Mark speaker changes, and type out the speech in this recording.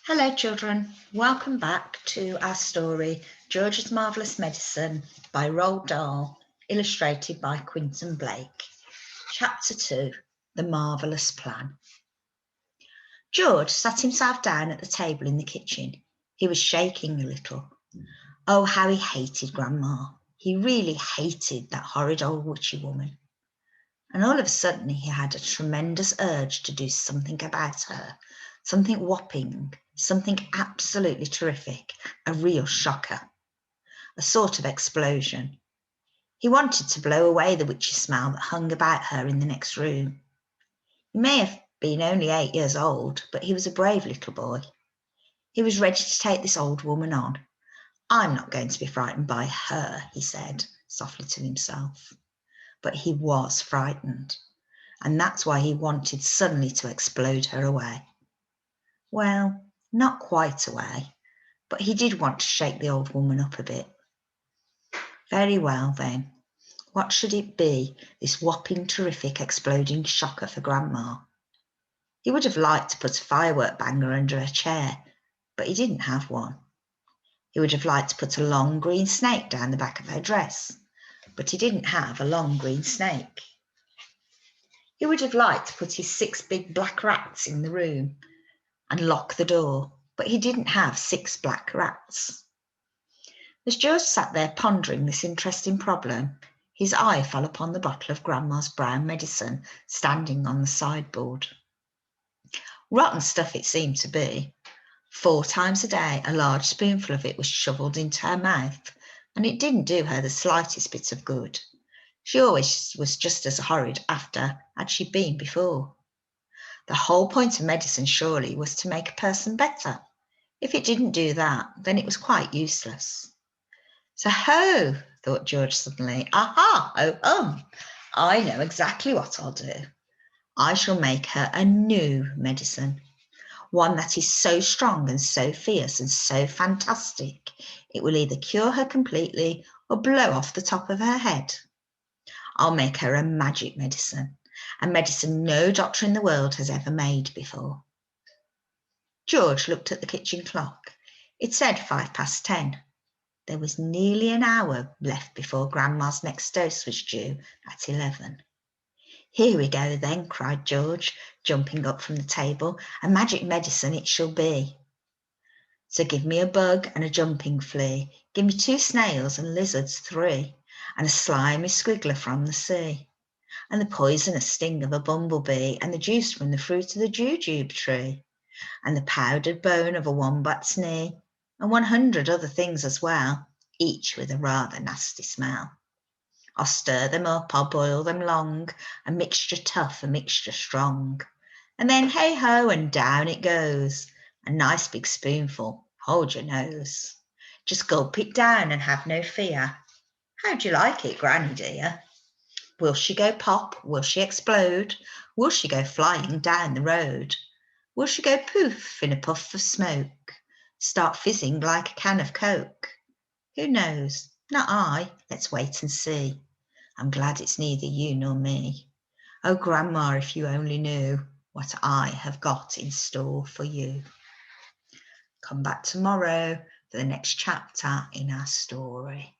Speaker 1: Hello children, welcome back to our story George's Marvellous Medicine by Roald Dahl, illustrated by Quinton Blake. Chapter 2, The Marvellous Plan. George sat himself down at the table in the kitchen. He was shaking a little. Oh, how he hated Grandma. He really hated that horrid old witchy woman. And all of a sudden he had a tremendous urge to do something about her, something whopping, something absolutely terrific, a real shocker, a sort of explosion. He wanted to blow away the witchy smell that hung about her in the next room. He may have been only 8 years old, but he was a brave little boy. He was ready to take this old woman on. I'm not going to be frightened by her, he said softly to himself. But he was frightened, and that's why he wanted suddenly to explode her away. Well, not quite away, but he did want to shake the old woman up a bit. Very well then, what should it be, this whopping, terrific, exploding shocker for Grandma? He would have liked to put a firework banger under her chair, but he didn't have one. He would have liked to put a long green snake down the back of her dress, but he didn't have a long green snake. He would have liked to put his 6 big black rats in the room and lock the door, but he didn't have 6 black rats. As George sat there pondering this interesting problem, his eye fell upon the bottle of Grandma's brown medicine standing on the sideboard. Rotten stuff it seemed to be. 4 times a day a large spoonful of it was shovelled into her mouth, and it didn't do her the slightest bit of good. She always was just as horrid after as she'd been before. The whole point of medicine, surely, was to make a person better. If it didn't do that, then it was quite useless. So, ho, thought George suddenly. Aha, oh, I know exactly what I'll do. I shall make her a new medicine, one that is so strong and so fierce and so fantastic, it will either cure her completely or blow off the top of her head. I'll make her a magic medicine, a medicine no doctor in the world has ever made before. George looked at the kitchen clock. It said 10:05. There was nearly an hour left before Grandma's next dose was due at 11. Here we go then, cried George, jumping up from the table. A magic medicine it shall be. So give me a bug and a jumping flea, give me 2 snails and lizards 3, and a slimy squiggler from the sea, and the poisonous sting of a bumblebee, and the juice from the fruit of the jujube tree, and the powdered bone of a wombat's knee, and 100 other things as well, each with a rather nasty smell. I'll stir them up, I'll boil them long, a mixture tough, a mixture strong, and then hey-ho and down it goes, a nice big spoonful, hold your nose. Just gulp it down and have no fear. How'd you like it, Granny dear? Will she go pop? Will she explode? Will she go flying down the road? Will she go poof in a puff of smoke? Start fizzing like a can of Coke? Who knows? Not I. Let's wait and see. I'm glad it's neither you nor me. Oh, Grandma, if you only knew what I have got in store for you. Come back tomorrow for the next chapter in our story.